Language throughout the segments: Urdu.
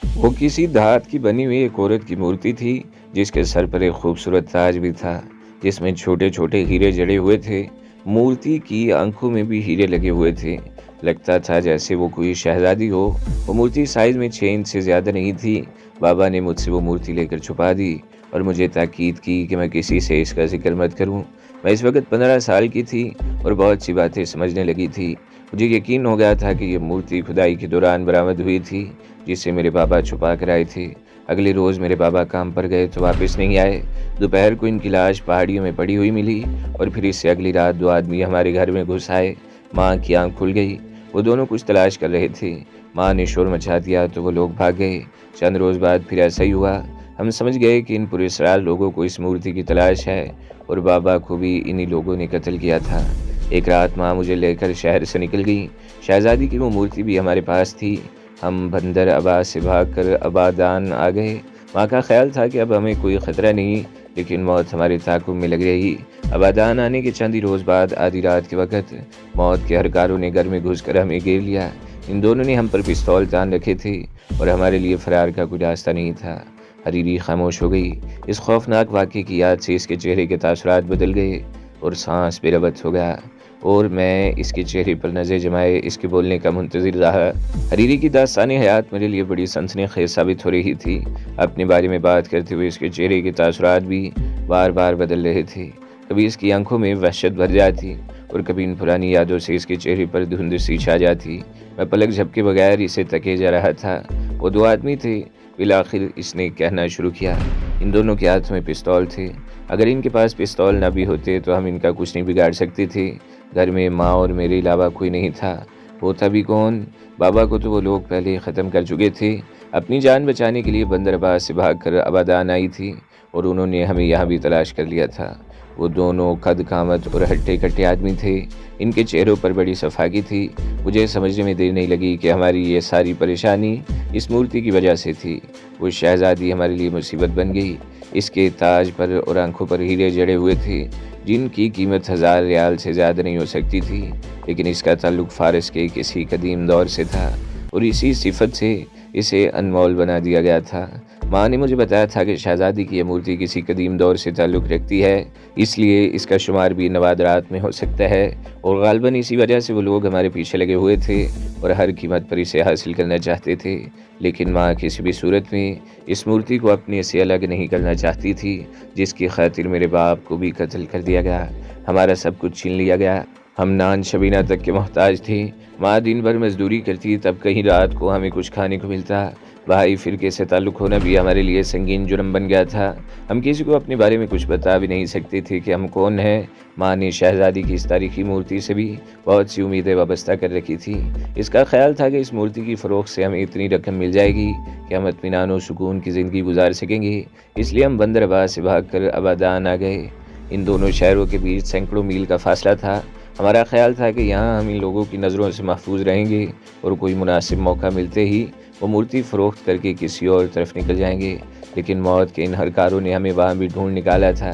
وہ کسی دھات کی بنی ہوئی ایک عورت کی مورتی تھی، جس کے سر پر ایک خوبصورت تاج بھی تھا، جس میں چھوٹے چھوٹے ہیرے جڑے ہوئے تھے۔ مورتی کی آنکھوں میں بھی ہیرے لگے ہوئے تھے، لگتا تھا جیسے وہ کوئی شہزادی ہو۔ وہ مورتی سائز میں 6 انچ سے زیادہ نہیں تھی۔ بابا نے مجھ سے وہ مورتی لے کر چھپا دی اور مجھے تاکید کی کہ میں کسی سے اس کا ذکر مت کروں۔ میں اس وقت 15 سال کی تھی اور بہت سی باتیں سمجھنے لگی تھی۔ مجھے یقین ہو گیا تھا کہ یہ مورتی کھدائی کے دوران برآمد ہوئی تھی، جسے میرے بابا چھپا کر آئے تھے۔ اگلے روز میرے بابا کام پر گئے تو واپس نہیں آئے۔ دوپہر کو ان کی لاش پہاڑیوں میں پڑی ہوئی ملی اور پھر اس سے اگلی رات 2 آدمی ہمارے گھر میں گھس آئے۔ ماں کی آنکھ کھل گئی۔ وہ دونوں کچھ تلاش کر رہے تھے۔ ماں نے شور مچا دیا تو وہ لوگ بھاگ گئے۔ چند روز بعد پھر ایسا ہی ہوا۔ ہم سمجھ گئے کہ ان پراسرار لوگوں کو اس مورتی کی تلاش ہے اور بابا کو بھی انہی لوگوں نے قتل کیا تھا۔ ایک رات ماں مجھے لے کر شہر سے نکل گئی۔ شہزادی کی وہ مورتی بھی ہمارے پاس تھی۔ ہم بندر آباد سے بھاگ کر آبادان آ گئے۔ ماں کا خیال تھا کہ اب ہمیں کوئی خطرہ نہیں، لیکن موت ہمارے تعاقب میں لگ رہی۔ آبادان آنے کے چند ہی روز بعد آدھی رات کے وقت موت کے ہرکاروں نے گھر میں گھس کر ہمیں گھیر لیا۔ ان دونوں نے ہم پر پستول تان رکھے تھے اور ہمارے لیے فرار کا کوئی راستہ نہیں تھا۔ حریری خاموش ہو گئی۔ اس خوفناک واقعے کی یاد سے اس کے چہرے کے تاثرات بدل گئے اور سانس بے ربط ہو گیا، اور میں اس کے چہرے پر نظر جمائے اس کے بولنے کا منتظر رہا۔ حریری کی داستان حیات میرے لیے بڑی سنسنی خیز ثابت ہو رہی تھی۔ اپنے بارے میں بات کرتے ہوئے اس کے چہرے کے تاثرات بھی بار بار بدل رہے تھے۔ کبھی اس کی آنکھوں میں وحشت بھر جاتی اور کبھی ان پرانی یادوں سے اس کے چہرے پر دھند سی چھا جاتی۔ میں پلک جھپکے بغیر اسے تکے جا رہا تھا۔ وہ 2 آدمی تھے۔ بالآخر اس نے کہنا شروع کیا۔ ان دونوں کے ہاتھ میں پستول تھے۔ اگر ان کے پاس پستول نہ بھی ہوتے تو ہم ان کا کچھ نہیں بگاڑ سکتے تھے۔ گھر میں ماں اور میرے علاوہ کوئی نہیں تھا۔ ہوتا بھی کون؟ بابا کو تو وہ لوگ پہلے ہی ختم کر چکے تھے۔ اپنی جان بچانے کے لیے بندر آباد سے بھاگ کر آبادان آئی تھی اور انہوں نے ہمیں یہاں بھی تلاش کر لیا تھا۔ وہ دونوں قد قامت اور ہٹے کٹے آدمی تھے۔ ان کے چہروں پر بڑی صفائی تھی۔ مجھے سمجھنے میں دیر نہیں لگی کہ ہماری یہ ساری پریشانی اس مورتی کی وجہ سے تھی۔ وہ شہزادی ہمارے لیے مصیبت بن گئی۔ اس کے تاج پر اور آنکھوں پر ہیرے جڑے ہوئے تھے، جن کی قیمت 1000 ریال سے زیادہ نہیں ہو سکتی تھی، لیکن اس کا تعلق فارس کے کسی قدیم دور سے تھا اور اسی صفت سے اسے انمول بنا دیا گیا تھا۔ ماں نے مجھے بتایا تھا کہ شہزادی کی یہ مورتی کسی قدیم دور سے تعلق رکھتی ہے، اس لیے اس کا شمار بھی نوادرات میں ہو سکتا ہے، اور غالباً اسی وجہ سے وہ لوگ ہمارے پیچھے لگے ہوئے تھے اور ہر قیمت پر اسے حاصل کرنا چاہتے تھے۔ لیکن ماں کسی بھی صورت میں اس مورتی کو اپنے سے الگ نہیں کرنا چاہتی تھی، جس کی خاطر میرے باپ کو بھی قتل کر دیا گیا، ہمارا سب کچھ چھین لیا گیا۔ ہم نان شبینہ تک کے محتاج تھے۔ ماں دن بھر مزدوری کرتی، تب کہیں رات کو ہمیں کچھ کھانے کو ملتا۔ بھائی فرقے سے تعلق ہونا بھی ہمارے لیے سنگین جرم بن گیا تھا۔ ہم کسی کو اپنے بارے میں کچھ بتا بھی نہیں سکتے تھے کہ ہم کون ہیں۔ ماں نے شہزادی کی اس تاریخی مورتی سے بھی بہت سی امیدیں وابستہ کر رکھی تھی۔ اس کا خیال تھا کہ اس مورتی کی فروخت سے ہمیں اتنی رقم مل جائے گی کہ ہم اطمینان و سکون کی زندگی گزار سکیں گے۔ اس لیے ہم بندر آباد سے بھاگ کر آبادان آ گئے۔ ان دونوں شہروں کے بیچ سینکڑوں میل کا فاصلہ تھا۔ ہمارا خیال تھا کہ یہاں ہم ان لوگوں کی نظروں سے محفوظ رہیں گے اور کوئی مناسب موقع ملتے ہی وہ مورتی فروخت کر کے کسی اور طرف نکل جائیں گے، لیکن موت کے ان ہرکاروں نے ہمیں وہاں بھی ڈھونڈ نکالا تھا۔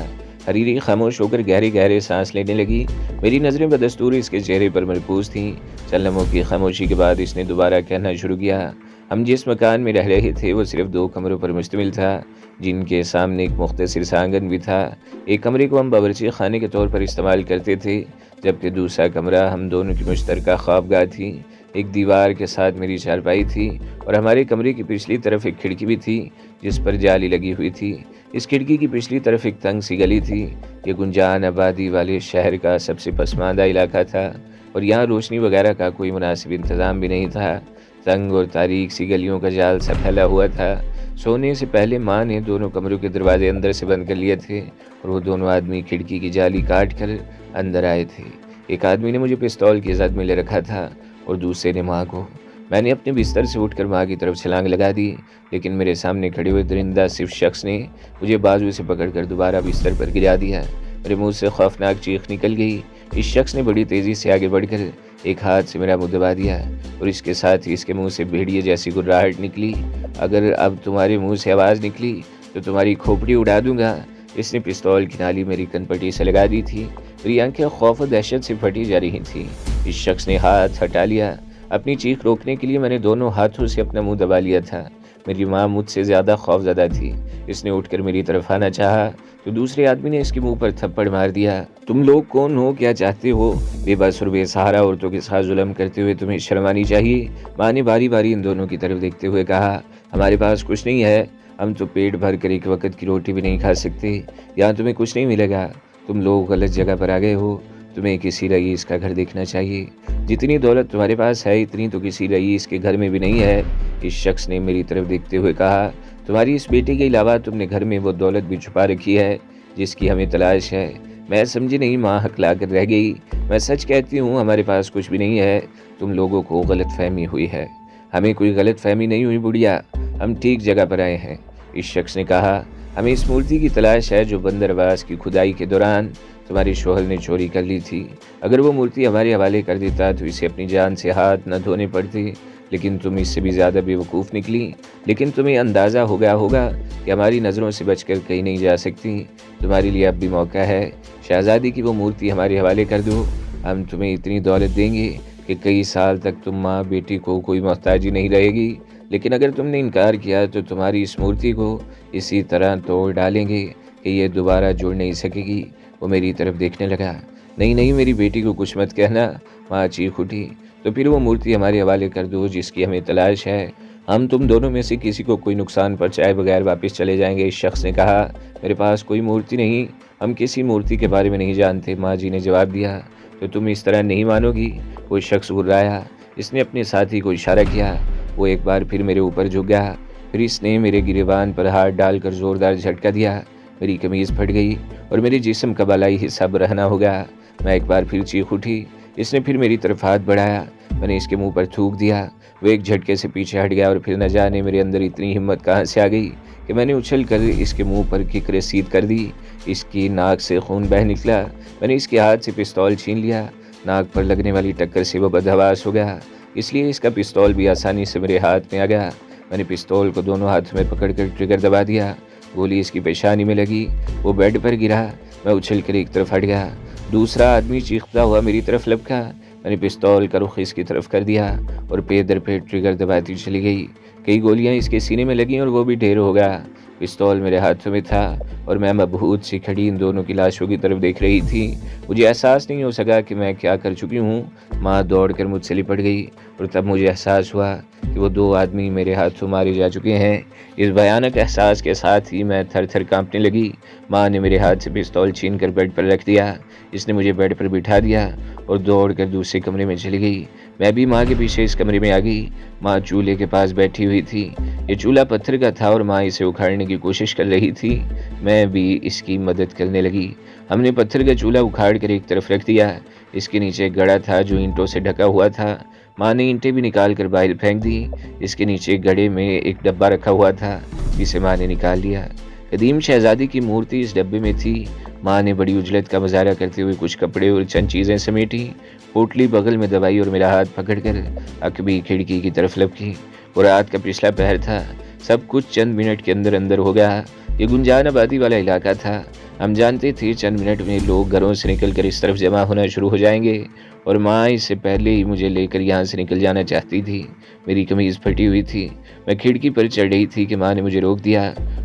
حریری خاموش ہو کر گہرے گہرے سانس لینے لگی۔ میری نظریں بدستور اس کے چہرے پر مرکوز تھیں۔ چند لمحوں کی خاموشی کے بعد اس نے دوبارہ کہنا شروع کیا۔ ہم جس مکان میں رہ رہے تھے وہ صرف 2 کمروں پر مشتمل تھا، جن کے سامنے ایک مختصر سا آنگن بھی تھا۔ ایک کمرے کو ہم باورچی خانے کے طور پر استعمال کرتے تھے، جبکہ دوسرا کمرہ ہم دونوں کی مشترکہ خوابگاہ تھی۔ ایک دیوار کے ساتھ میری چارپائی تھی اور ہمارے کمرے کی پچھلی طرف ایک کھڑکی بھی تھی جس پر جالی لگی ہوئی تھی۔ اس کھڑکی کی پچھلی طرف ایک تنگ سی گلی تھی۔ یہ گنجان آبادی والے شہر کا سب سے پسماندہ علاقہ تھا اور یہاں روشنی وغیرہ کا کوئی مناسب انتظام بھی نہیں تھا۔ تنگ اور تاریک سی گلیوں کا جال سا پھیلا ہوا تھا۔ سونے سے پہلے ماں نے دونوں کمروں کے دروازے اندر سے بند کر لیے تھے اور وہ دونوں آدمی کھڑکی کی جالی کاٹ کر اندر آئے تھے۔ ایک آدمی نے مجھے پستول کی زد میں لے رکھا تھا اور دوسرے نے ماں کو۔ میں نے اپنے بستر سے اٹھ کر ماں کی طرف چھلانگ لگا دی، لیکن میرے سامنے کھڑے ہوئے درندہ صرف شخص نے مجھے بازو سے پکڑ کر دوبارہ بستر پر گرا دیا۔ میرے منہ سے خوفناک چیخ نکل گئی۔ اس شخص نے بڑی تیزی سے آگے بڑھ کر ایک ہاتھ سے میرا منہ دبا دیا اور اس کے ساتھ ہی اس کے منہ سے بھیڑیے جیسی گرراہٹ نکلی۔ اگر اب تمہارے منہ سے آواز نکلی تو تمہاری کھوپڑی اڑا دوں گا۔ اس نے پستول کی نالی میری کن پٹی سے لگا دی تھی۔ میری آنکھیں خوف و دہشت سے پھٹی جا رہی تھیں۔ اس شخص نے ہاتھ ہٹا لیا۔ اپنی چیخ روکنے کے لیے میں نے دونوں ہاتھوں سے اپنا منہ دبا لیا تھا۔ میری ماں مجھ سے زیادہ خوفزدہ تھی۔ اس نے اٹھ کر میری طرف آنا چاہا تو دوسرے آدمی نے اس کے منہ پر تھپڑ مار دیا۔ تم لوگ کون ہو؟ کیا چاہتے ہو؟ بے بس اور بے سہارا عورتوں کے ساتھ ظلم کرتے ہوئے تمہیں شرم آنی چاہیے۔ ماں نے باری باری ان دونوں کی طرف دیکھتے ہوئے کہا، ہمارے پاس کچھ نہیں ہے، ہم تو پیٹ بھر کر ایک وقت کی روٹی بھی نہیں کھا سکتے، یہاں تمہیں کچھ نہیں ملے گا، تم لوگ غلط جگہ پر آ گئے ہو، تمہیں کسی رئیس کا گھر دیکھنا چاہیے، جتنی دولت تمہارے پاس ہے اتنی تو کسی رئیس کے گھر میں بھی نہیں ہے۔ اس شخص نے میری طرف دیکھتے ہوئے کہا، تمہاری اس بیٹے کے علاوہ تم نے گھر میں وہ دولت بھی چھپا رکھی ہے جس کی ہمیں تلاش ہے۔ میں سمجھی نہیں، ماں ہکلا کر رہ گئی۔ میں سچ کہتی ہوں، ہمارے پاس کچھ بھی نہیں ہے، تم لوگوں کو غلط فہمی ہوئی ہے۔ ہمیں کوئی غلط فہمی نہیں ہوئی بڑھیا، ہم ٹھیک جگہ پر آئے ہیں۔ اس شخص نے کہا، ہمیں اس مورتی کی تلاش ہے جو بندرواس کی کھدائی کے دوران تمہارے شوہر نے چوری کر لی تھی۔ اگر وہ مورتی ہمارے حوالے کر دیتا تو اسے اپنی جان سے ہاتھ نہ دھونے پڑتے، لیکن تم اس سے بھی زیادہ بے وقوف نکلی۔ لیکن تمہیں اندازہ ہو گیا ہوگا کہ ہماری نظروں سے بچ کر کہیں نہیں جا سکتی، تمہارے لیے اب بھی موقع ہے، شہزادی کی وہ مورتی ہمارے حوالے کر دو، ہم تمہیں اتنی دولت دیں گے کہ کئی سال تک تم ماں بیٹی کو کوئی محتاجی نہیں رہے گی۔ لیکن اگر تم نے انکار کیا تو تمہاری اس مورتی کو اسی طرح توڑ ڈالیں گے کہ یہ دوبارہ جڑ نہیں سکے گی۔ وہ میری طرف دیکھنے لگا۔ نہیں نہیں، میری بیٹی کو کچھ مت کہنا، ماں چیخ اٹھی۔ تو پھر وہ مورتی ہمارے حوالے کر دو جس کی ہمیں تلاش ہے، ہم تم دونوں میں سے کسی کو کوئی نقصان پہنچائے بغیر واپس چلے جائیں گے۔ اس شخص نے کہا، میرے پاس کوئی مورتی نہیں، ہم کسی مورتی کے بارے میں نہیں جانتے۔ ماں جی نے جواب دیا، تو تم اس طرح نہیں مانو گی؟ وہ شخص گھبرایا، اس نے اپنے ساتھی کو اشارہ کیا، وہ ایک بار پھر میرے اوپر جھک گیا، پھر اس نے میرے گریبان پر ہاتھ ڈال کر زوردار جھٹکا دیا، میری قمیض پھٹ گئی اور میرے جسم کا بالائی حصہ برہنہ ہو گیا۔ میں ایک بار پھر چیخ اٹھی، اس نے پھر میری طرف ہاتھ بڑھایا، میں نے اس کے منہ پر تھوک دیا، وہ ایک جھٹکے سے پیچھے ہٹ گیا اور پھر نہ جانے میرے اندر اتنی ہمت کہاں سے آ گئی کہ میں نے اچھل کر اس کے منہ پر کک رسید کر دی۔ اس کی ناک سے خون بہہ نکلا، میں نے اس کے ہاتھ سے پستول چھین لیا، ناک پر لگنے والی ٹکر سے وہ بدحواس ہو گیا، اس لیے اس کا پستول بھی آسانی سے میرے ہاتھ میں آ گیا۔ میں نے پستول کو دونوں ہاتھ میں پکڑ کر ٹریگر دبا دیا، گولی اس کی پیشانی میں لگی، وہ بیڈ پر گرا، میں اچھل کر ایک طرف ہٹ گیا۔ دوسرا آدمی چیختا ہوا میری طرف لپکا، میں نے پستول کا رخ اس کی طرف کر دیا اور پے در پے ٹریگر دباتی چلی گئی۔ کئی گولیاں اس کے سینے میں لگیں اور وہ بھی ڈھیر ہو گیا۔ پستول میرے ہاتھوں میں تھا اور میں مبہوت سی کھڑی ان دونوں کی لاشوں کی طرف دیکھ رہی تھی۔ مجھے احساس نہیں ہو سکا کہ میں کیا کر چکی ہوں۔ ماں دوڑ کر مجھ سے لپٹ گئی اور تب مجھے احساس ہوا کہ وہ دو آدمی میرے ہاتھوں مارے جا چکے ہیں۔ اس بھیانک احساس کے ساتھ ہی میں تھر تھر کانپنے لگی۔ ماں نے میرے ہاتھ سے پستول چھین کر بیڈ پر رکھ دیا، اس نے مجھے بیڈ پر بٹھا دیا اور دوڑ کر دوسرے کمرے میں چلی گئی۔ میں بھی ماں کے پیچھے اس کمرے میں آ گئی۔ ماں چولہے کے پاس بیٹھی ہوئی تھی، یہ چولہا پتھر کا تھا اور ماں اسے اکھاڑنے کی کوشش کر رہی تھی، میں بھی اس کی مدد کرنے لگی۔ ہم نے پتھر کا چولہا اکھاڑ کر ایک طرف رکھ دیا، اس کے نیچے ایک گڑھا تھا جو اینٹوں سے ڈھکا ہوا تھا۔ ماں نے اینٹیں بھی نکال کر باہر پھینک دی، اس کے نیچے گڑھے میں ایک ڈبہ رکھا ہوا تھا جسے ماں نے نکال لیا۔ قدیم شہزادی کی مورتی اس ڈبے میں تھی۔ ماں نے بڑی عجلت کا مظاہرہ کرتے ہوئے کچھ کپڑے اور چند چیزیں سمیٹی، پوٹلی بغل میں دبائی اور میرا ہاتھ پکڑ کر عقبی کھڑکی کی طرف لپکی۔ وہ رات کا پچھلا پہر تھا، سب کچھ چند منٹ کے اندر اندر ہو گیا۔ یہ گنجان آبادی والا علاقہ تھا، ہم جانتے تھے چند منٹ میں لوگ گھروں سے نکل کر اس طرف جمع ہونا شروع ہو جائیں گے، اور ماں اس سے پہلے ہی مجھے لے کر یہاں سے نکل جانا چاہتی تھی۔ میری قمیض پھٹی ہوئی تھی، میں کھڑکی پر چڑھ رہی تھی کہ ماں نے مجھے روک دیا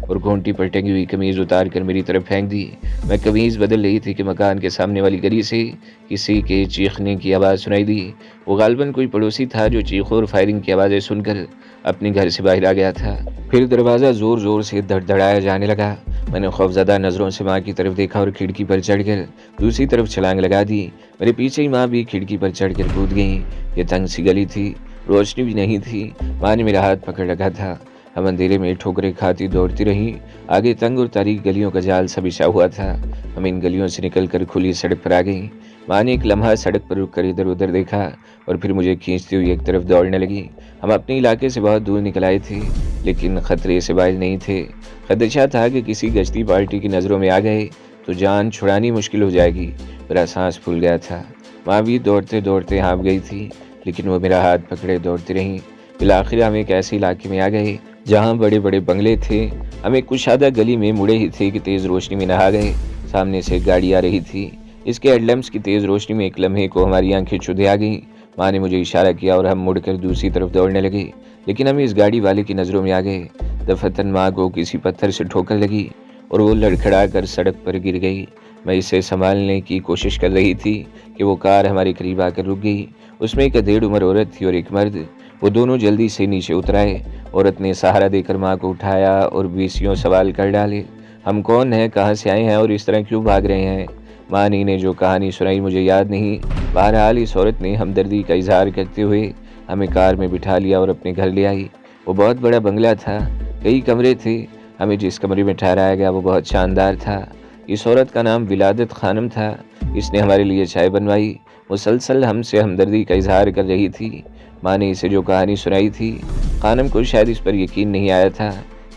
اور گھونٹی پر ٹنگی ہوئی قمیض اتار کر میری طرف پھینک دی۔ میں قمیض بدل رہی تھی کہ مکان کے سامنے والی گلی سے کسی کے چیخنے کی آواز سنائی دی۔ وہ غالباً کوئی پڑوسی تھا جو چیخوں اور فائرنگ کی آوازیں سن کر اپنے گھر سے باہر آ گیا تھا۔ پھر دروازہ زور زور سے دھڑدھڑایا جانے لگا۔ میں نے خوفزدہ نظروں سے ماں کی طرف دیکھا اور کھڑکی پر چڑھ کر دوسری طرف چھلانگ لگا دی۔ میرے پیچھے ہی ماں بھی کھڑکی پر چڑھ کر کود گئی۔ یہ تنگ سی گلی تھی، روشنی بھی نہیں تھی، ماں نے میرا ہاتھ پکڑ رکھا تھا۔ ہم اندھیرے میں ٹھوکریں کھاتی دوڑتی رہیں، آگے تنگ اور تاریک گلیوں کا جال سا بچھا ہوا تھا۔ ہم ان گلیوں سے نکل کر کھلی سڑک پر آ گئیں۔ ماں نے ایک لمحہ سڑک پر رک کر ادھر ادھر دیکھا اور پھر مجھے کھینچتی ہوئی ایک طرف دوڑنے لگی۔ ہم اپنے علاقے سے بہت دور نکل آئے تھے، لیکن خطرے سے باہر نہیں تھے۔ خدشہ تھا کہ کسی گشتی پارٹی کی نظروں میں آ گئے تو جان چھڑانی مشکل ہو جائے گی۔ میرا سانس پھول گیا تھا۔ ماں بھی دوڑتے دوڑتے ہانپ گئی تھی، لیکن وہ میرا ہاتھ پکڑے دوڑتی رہیں۔ بالآخر ہم ایک ایسے علاقے میں آ گئے جہاں بڑے بڑے بنگلے تھے۔ ہم ایک کشادہ گلی میں مڑے ہی تھے کہ تیز روشنی میں نہا گئے۔ سامنے سے ایک گاڑی آ رہی تھی، اس کے ہیڈ لیمپس کی تیز روشنی میں ایک لمحے کو ہماری آنکھیں چودھے آ گئیں۔ ماں نے مجھے اشارہ کیا اور ہم مڑ کر دوسری طرف دوڑنے لگے، لیکن ہم اس گاڑی والے کی نظروں میں آ گئے۔ دفعتاً ماں کو کسی پتھر سے ٹھوکر لگی اور وہ لڑکھڑا کر سڑک پر گر گئی۔ میں اسے سنبھالنے کی کوشش کر رہی تھی کہ وہ کار ہمارے قریب آ کر رک گئی۔ اس میں ایک ادھیڑ عمر عورت تھی اور ایک مرد۔ وہ دونوں جلدی سے نیچے اترائے۔ عورت نے سہارا دے کر ماں کو اٹھایا اور بیسیوں سوال کر ڈالے۔ ہم کون ہیں، کہاں سے آئے ہیں اور اس طرح کیوں بھاگ رہے ہیں؟ ماں نے جو کہانی سنائی مجھے یاد نہیں۔ بہرحال اس عورت نے ہمدردی کا اظہار کرتے ہوئے ہمیں کار میں بٹھا لیا اور اپنے گھر لے آئی۔ وہ بہت بڑا بنگلہ تھا، کئی کمرے تھے۔ ہمیں جس کمرے میں ٹھہرایا گیا وہ بہت شاندار تھا۔ اس عورت کا نام ولادت خانم تھا۔ اس نے ہمارے لیے چائے بنوائی، مسلسل ہم سے ہمدردی کا اظہار کر رہی تھی۔ ماں نے اسے جو کہانی سنائی تھی، خانم کو شاید اس پر یقین نہیں آیا تھا،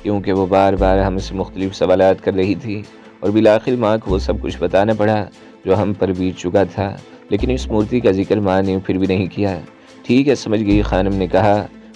کیونکہ وہ بار بار ہم سے مختلف سوالات کر رہی تھی اور بالآخر ماں کو وہ سب کچھ بتانا پڑا جو ہم پر بیت چکا تھا۔ لیکن اس مورتی کا ذکر ماں نے پھر بھی نہیں کیا۔ ٹھیک ہے، سمجھ گئی، خانم نے کہا،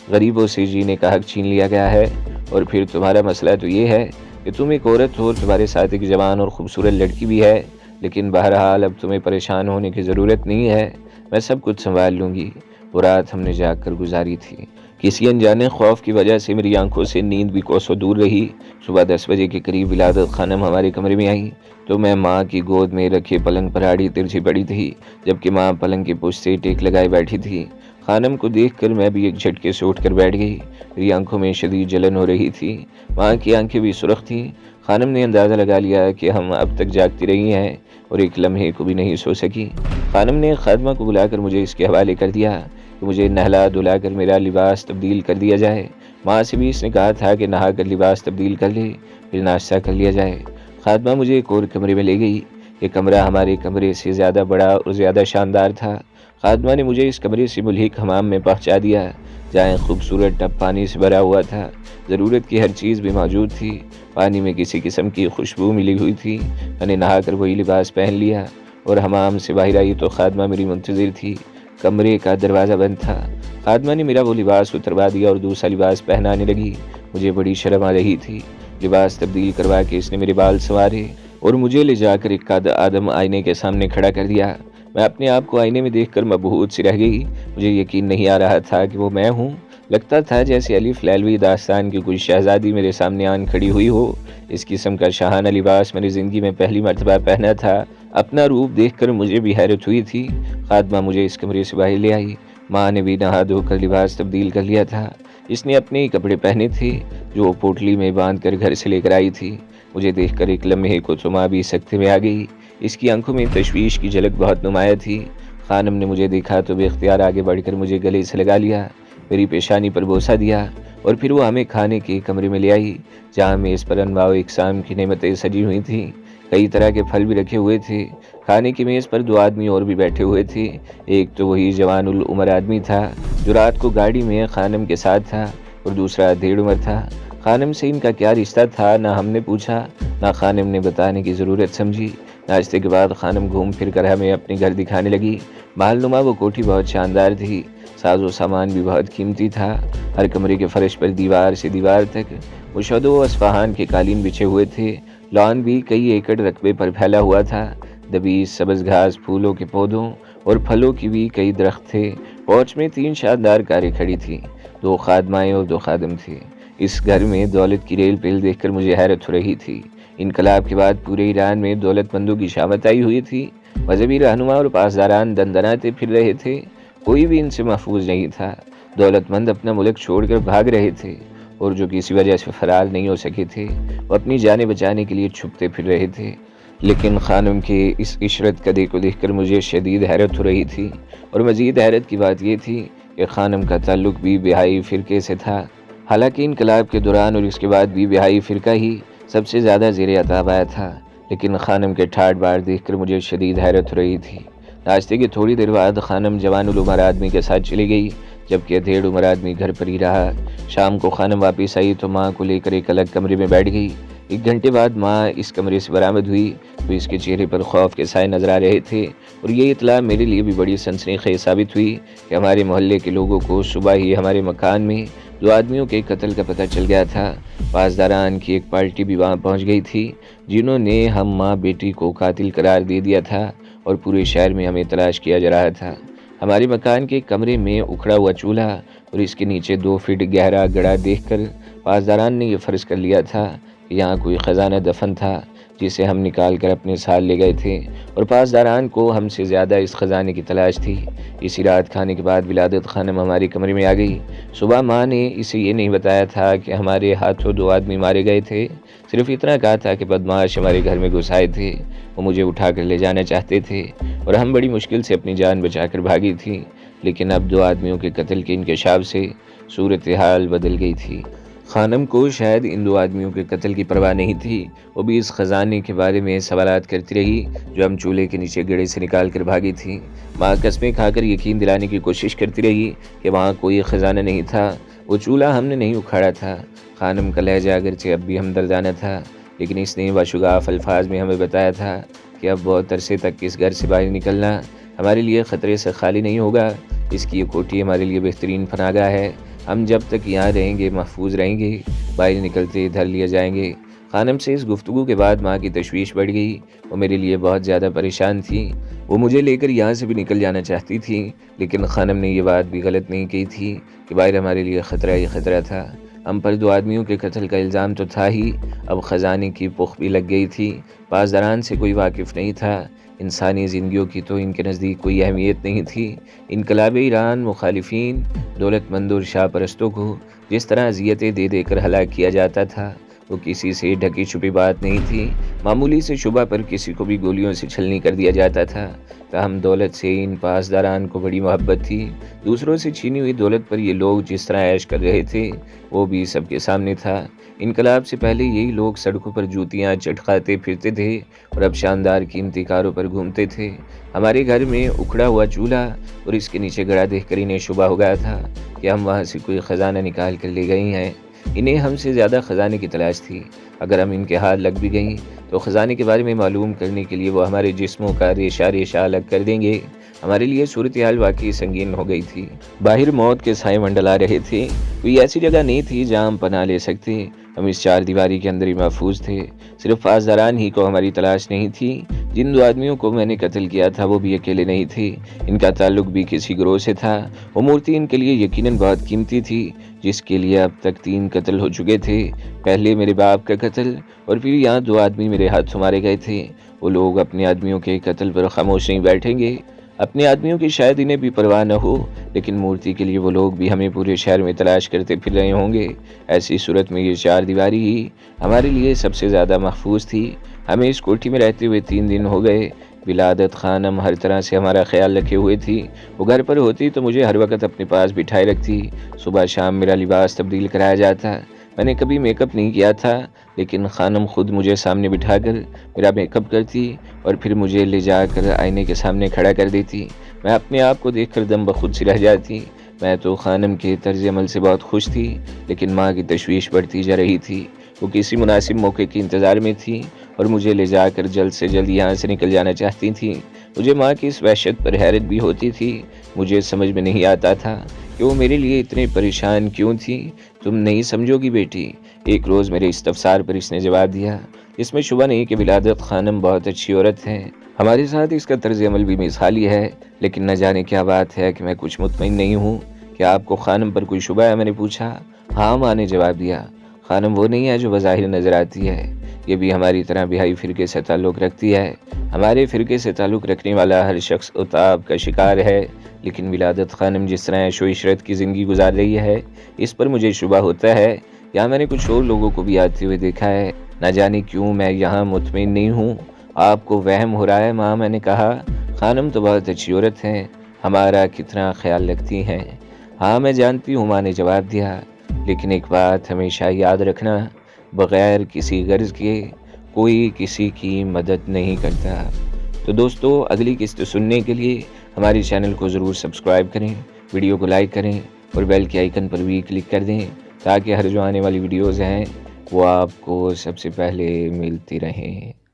غریبوں سے جینے کا حق چھین لیا گیا ہے، اور پھر تمہارا مسئلہ تو یہ ہے کہ تم ایک عورت ہو، تمہارے ساتھ ایک جوان اور خوبصورت لڑکی بھی ہے، لیکن بہرحال اب تمہیں پریشان ہونے کی ضرورت نہیں ہے، میں سب کچھ سنبھال لوں گی۔ وہ رات ہم نے جاگ کر گزاری تھی۔ کسی انجانے خوف کی وجہ سے میری آنکھوں سے نیند بھی کوسوں دور رہی۔ صبح 10 بجے کے قریب ولادت خانم ہمارے کمرے میں آئی تو میں ماں کی گود میں رکھے پلنگ پر آڑی ترچھی پڑی تھی، جبکہ ماں پلنگ کی پشت سے ٹیک لگائے بیٹھی تھی۔ خانم کو دیکھ کر میں بھی ایک جھٹکے سے اٹھ کر بیٹھ گئی۔ میری آنکھوں میں شدید جلن ہو رہی تھی، ماں کی آنکھیں بھی سرخ تھیں۔ خانم نے اندازہ لگا لیا کہ ہم اب تک جاگتی رہی ہیں اور ایک لمحے کو بھی نہیں سو سکی۔ خانم نے خادمہ کو بلا کر مجھے اس کے حوالے کر دیا کہ مجھے نہلا دھلا کر میرا لباس تبدیل کر دیا جائے۔ ماں سے بھی اس نے کہا تھا کہ نہا کر لباس تبدیل کر لے، پھر ناشتہ کر لیا جائے۔ خادمہ مجھے ایک اور کمرے میں لے گئی۔ یہ کمرہ ہمارے کمرے سے زیادہ بڑا اور زیادہ شاندار تھا۔ خادمہ نے مجھے اس کمرے سے ملحق حمام میں پہنچا دیا، جہاں ایک خوبصورت ٹب پانی سے بھرا ہوا تھا۔ ضرورت کی ہر چیز بھی موجود تھی۔ پانی میں کسی قسم کی خوشبو ملی ہوئی تھی۔ میں نے نہا کر وہی لباس پہن لیا اور حمام سے باہر آئی تو خادمہ میری منتظر تھی۔ کمرے کا دروازہ بند تھا۔ خادمہ نے میرا وہ لباس اتروا دیا اور دوسرا لباس پہنانے لگی۔ مجھے بڑی شرم آ رہی تھی۔ لباس تبدیل کروا کے اس نے میرے بال سنوارے اور مجھے لے جا کر ایک قد آدم آئینے کے سامنے کھڑا کر دیا۔ میں اپنے آپ کو آئینے میں دیکھ کر مبہوت سی رہ گئی۔ مجھے یقین نہیں آ رہا تھا کہ وہ میں ہوں۔ لگتا تھا جیسے الف لیلوی داستان کی کوئی شہزادی میرے سامنے آن کھڑی ہوئی ہو۔ اس قسم کا شاہانہ لباس میں نے زندگی میں پہلی مرتبہ پہنا تھا۔ اپنا روپ دیکھ کر مجھے بھی حیرت ہوئی تھی۔ خادمہ مجھے اس کمرے سے باہر لے آئی۔ ماں نے بھی نہا دھو کر لباس تبدیل کر لیا تھا۔ اس نے اپنے ہی کپڑے پہنے تھے جو وہ پوٹلی میں باندھ کر گھر سے لے کر آئی تھی۔ مجھے دیکھ کر ایک لمحے کو تو ماں بھی سکتے میں آ گئی۔ اس کی آنکھوں میں تشویش کی جھلک بہت نمایاں تھی۔ خانم نے مجھے دیکھا تو بے اختیار آگے بڑھ کر مجھے گلے سے لگا لیا، میری پیشانی پر بوسہ دیا اور پھر وہ ہمیں کھانے کے کمرے میں لے آئی، جہاں میز پر انواع و اقسام کی نعمتیں سجی ہوئی تھیں۔ کئی طرح کے پھل بھی رکھے ہوئے تھے۔ کھانے کی میز پر 2 آدمی اور بھی بیٹھے ہوئے تھے۔ ایک تو وہی جوان العمر آدمی تھا جو رات کو گاڑی میں خانم کے ساتھ تھا، اور دوسرا ادھیڑ عمر تھا۔ خانم سے ان کا کیا رشتہ تھا نہ ہم نے پوچھا، نہ خانم نے بتانے کی ضرورت سمجھی۔ ناشتے کے بعد خانم گھوم پھر کر ہمیں اپنے گھر دکھانے لگی۔ محل نما وہ کوٹھی بہت شاندار تھی۔ ساز و سامان بھی بہت قیمتی تھا۔ ہر کمرے کے فرش پر دیوار سے دیوار تک مشہد و اصفہان کے قالین بچھے ہوئے تھے۔ لان بھی کئی ایکڑ رقبے پر پھیلا ہوا تھا۔ دبیز سبز گھاس، پھولوں کے پودوں اور پھلوں کی بھی کئی درخت تھے۔ پورچ میں 3 شاندار کاریں کھڑی تھیں، 2 خادمائیں اور 2 خادم تھے۔ اس گھر میں دولت کی ریل پیل دیکھ کر مجھے حیرت ہو رہی تھی۔ انقلاب کے بعد پورے ایران میں دولت مندوں کی شامت آئی ہوئی تھی۔ مذہبی رہنما اور پاسداران دندناتے پھر رہے تھے، کوئی بھی ان سے محفوظ نہیں تھا۔ دولت مند اپنا ملک چھوڑ کر بھاگ رہے تھے، اور جو کسی وجہ سے فرار نہیں ہو سکے تھے وہ اپنی جانیں بچانے کے لیے چھپتے پھر رہے تھے۔ لیکن خانم کے اس عشرت کدے کو دیکھ کر مجھے شدید حیرت ہو رہی تھی، اور مزید حیرت کی بات یہ تھی کہ خانم کا تعلق بھی بہائی فرقے سے تھا۔ حالانکہ انقلاب کے دوران اور اس کے بعد بھی بہائی فرقہ ہی سب سے زیادہ زیر عتاب آیا تھا، لیکن خانم کے ٹھاٹ بار دیکھ کر مجھے شدید حیرت ہو رہی تھی۔ ناشتے کی تھوڑی دیر بعد خانم جوان العمر آدمی کے ساتھ چلی گئی، جبکہ ادھیڑ عمر آدمی گھر پر ہی رہا۔ شام کو خانم واپس آئی تو ماں کو لے کر ایک الگ کمرے میں بیٹھ گئی۔ 1 گھنٹے بعد ماں اس کمرے سے برآمد ہوئی تو اس کے چہرے پر خوف کے سائے نظر آ رہے تھے، اور یہ اطلاع میرے لیے بھی بڑی سنسنی خیز ثابت ہوئی کہ ہمارے محلے کے لوگوں کو صبح ہی ہمارے مکان میں 2 آدمیوں کے قتل کا پتہ چل گیا تھا۔ پاسداران کی ایک پارٹی بھی وہاں پہنچ گئی تھی، جنہوں نے ہم ماں بیٹی کو قاتل قرار دے دیا تھا، اور پورے شہر میں ہمیں تلاش کیا جا رہا تھا۔ ہمارے مکان کے کمرے میں اکھڑا ہوا چولہا اور اس کے نیچے 2 فٹ گہرا گڑھا دیکھ کر پاسداران نے یہ فرض کر لیا تھا کہ یہاں کوئی خزانہ دفن تھا جسے ہم نکال کر اپنے ساتھ لے گئے تھے، اور پاسداران کو ہم سے زیادہ اس خزانے کی تلاش تھی۔ اسی رات کھانے کے بعد ولادت خانم ہمارے کمرے میں آ گئی۔ صبح ماں نے اسے یہ نہیں بتایا تھا کہ ہمارے ہاتھوں 2 آدمی مارے گئے تھے، صرف اتنا کہا تھا کہ بدمعاش ہمارے گھر میں گھس آئے تھے، وہ مجھے اٹھا کر لے جانا چاہتے تھے اور ہم بڑی مشکل سے اپنی جان بچا کر بھاگی تھی، لیکن اب 2 آدمیوں کے قتل کے انکشاف سے صورتحال بدل گئی تھی۔ خانم کو شاید ان 2 آدمیوں کے قتل کی پرواہ نہیں تھی، وہ بھی اس خزانے کے بارے میں سوالات کرتی رہی جو ہم چولہے کے نیچے گڑھے سے نکال کر بھاگی تھی۔ ماں قسمیں کھا کر یقین دلانے کی کوشش کرتی رہی کہ وہاں کوئی خزانہ نہیں تھا، وہ چولہا ہم نے نہیں اکھاڑا تھا۔ خانم کا لہجہ اگرچہ اب بھی ہمدردانہ تھا، لیکن اس نے باشگاف الفاظ میں ہمیں بتایا تھا کہ اب بہت عرصے تک اس گھر سے باہر نکلنا ہمارے لیے خطرے سے خالی نہیں ہوگا۔ اس کی یہ کوٹھی ہمارے لیے بہترین پناہ گاہ ہے، ہم جب تک یہاں رہیں گے محفوظ رہیں گے، باہر نکلتے دھر لیے جائیں گے۔ خانم سے اس گفتگو کے بعد ماں کی تشویش بڑھ گئی، وہ میرے لیے بہت زیادہ پریشان تھی، وہ مجھے لے کر یہاں سے بھی نکل جانا چاہتی تھی، لیکن خانم نے یہ بات بھی غلط نہیں کی تھی کہ باہر ہمارے لیے خطرہ ہی خطرہ تھا۔ ہم پر 2 آدمیوں کے قتل کا الزام تو تھا ہی، اب خزانے کی پخ بھی لگ گئی تھی۔ پاسداران سے کوئی واقف نہیں تھا، انسانی زندگیوں کی تو ان کے نزدیک کوئی اہمیت نہیں تھی۔ انقلاب ایران مخالفین، دولت مند اور شاہ پرستوں کو جس طرح اذیتیں دے دے کر ہلاک کیا جاتا تھا وہ کسی سے ڈھکی چھپی بات نہیں تھی۔ معمولی سے شبہ پر کسی کو بھی گولیوں سے چھلنی کر دیا جاتا تھا۔ تاہم دولت سے ان پاسداران کو بڑی محبت تھی، دوسروں سے چھینی ہوئی دولت پر یہ لوگ جس طرح عیش کر رہے تھے وہ بھی سب کے سامنے تھا۔ انقلاب سے پہلے یہی لوگ سڑکوں پر جوتیاں چٹکاتے پھرتے تھے اور اب شاندار قیمتی کاروں پر گھومتے تھے۔ ہمارے گھر میں اکھڑا ہوا چولہا اور اس کے نیچے گڑھا دیکھ کر انہیں شبہ ہو گیا تھا کہ ہم وہاں سے کوئی خزانہ نکال کر لے گئی ہیں۔ انہیں ہم سے زیادہ خزانے کی تلاش تھی، اگر ہم ان کے ہاتھ لگ بھی گئیں تو خزانے کے بارے میں معلوم کرنے کے لیے وہ ہمارے جسموں کا ریشہ ریشہ الگ کر دیں گے۔ ہمارے لیے صورتحال واقعی سنگین ہو گئی تھی۔ باہر موت کے سائے منڈلا رہے تھے، کوئی ایسی جگہ نہیں تھی جہاں ہم پناہ لے سکتے، ہم اس 4 دیواری کے اندر ہی محفوظ تھے۔ صرف پاسداران ہی کو ہماری تلاش نہیں تھی، جن 2 آدمیوں کو میں نے قتل کیا تھا وہ بھی اکیلے نہیں تھے، ان کا تعلق بھی کسی گروہ سے تھا۔ وہ مورتی ان کے لیے یقیناً بہت قیمتی تھی، جس کے لیے اب تک 3 قتل ہو چکے تھے، پہلے میرے باپ کا قتل اور پھر یہاں 2 آدمی میرے ہاتھوں مارے گئے تھے۔ وہ لوگ اپنے آدمیوں کے قتل پر خاموش نہیں بیٹھیں گے، اپنے آدمیوں کی شاید انہیں بھی پرواہ نہ ہو، لیکن مورتی کے لیے وہ لوگ بھی ہمیں پورے شہر میں تلاش کرتے پھر رہے ہوں گے۔ ایسی صورت میں یہ 4 دیواری ہی ہمارے لیے سب سے زیادہ محفوظ تھی۔ ہمیں اس کوٹھی میں رہتے ہوئے 3 دن ہو گئے۔ ولادت خانم ہر طرح سے ہمارا خیال رکھے ہوئے تھی، وہ گھر پر ہوتی تو مجھے ہر وقت اپنے پاس بٹھائے رکھتی، صبح شام میرا لباس تبدیل کرایا جاتا، میں نے کبھی میک اپ نہیں کیا تھا، لیکن خانم خود مجھے سامنے بٹھا کر میرا میک اپ کرتی اور پھر مجھے لے جا کر آئینے کے سامنے کھڑا کر دیتی۔ میں اپنے آپ کو دیکھ کر دم بخود سی رہ جاتی۔ میں تو خانم کے طرز عمل سے بہت خوش تھی، لیکن ماں کی تشویش بڑھتی جا رہی تھی۔ وہ کسی مناسب موقع کے انتظار میں تھی اور مجھے لے جا کر جلد سے جلد یہاں سے نکل جانا چاہتی تھیں۔ مجھے ماں کی اس وحشت پر حیرت بھی ہوتی تھی، مجھے سمجھ میں نہیں آتا تھا کہ وہ میرے لیے اتنے پریشان کیوں تھی۔ تم نہیں سمجھو گی بیٹی، ایک روز میرے استفسار پر اس نے جواب دیا، اس میں شبہ نہیں کہ ولادت خانم بہت اچھی عورت ہے، ہمارے ساتھ اس کا طرز عمل بھی مثالی ہے، لیکن نہ جانے کیا بات ہے کہ میں کچھ مطمئن نہیں ہوں۔ کیا آپ کو خانم پر کوئی شبہ ہے؟ میں نے پوچھا۔ ہاں، ماں نے جواب دیا، خانم وہ نہیں ہے جو بظاہر نظر آتی ہے، یہ بھی ہماری طرح بہائی فرقے سے تعلق رکھتی ہے۔ ہمارے فرقے سے تعلق رکھنے والا ہر شخص عتاب کا شکار ہے، لیکن ولادت خانم جس طرح عیش و عشرت کی زندگی گزار رہی ہے اس پر مجھے شبہ ہوتا ہے۔ یہاں میں نے کچھ اور لوگوں کو بھی آتے ہوئے دیکھا ہے، نہ جانے کیوں میں یہاں مطمئن نہیں ہوں۔ آپ کو وہم ہو رہا ہے ماں، میں نے کہا، خانم تو بہت اچھی عورت ہیں، ہمارا کتنا خیال رکھتی ہیں۔ ہاں میں جانتی ہوں، ماں نے جواب دیا، لیکن ایک بات ہمیشہ یاد رکھنا، بغیر کسی غرض کے کوئی کسی کی مدد نہیں کرتا۔ تو دوستو، اگلی قسط سننے کے لیے ہمارے چینل کو ضرور سبسکرائب کریں، ویڈیو کو لائک کریں اور بیل کے آئیکن پر بھی کلک کر دیں تاکہ ہر جو آنے والی ویڈیوز ہیں وہ آپ کو سب سے پہلے ملتی رہیں۔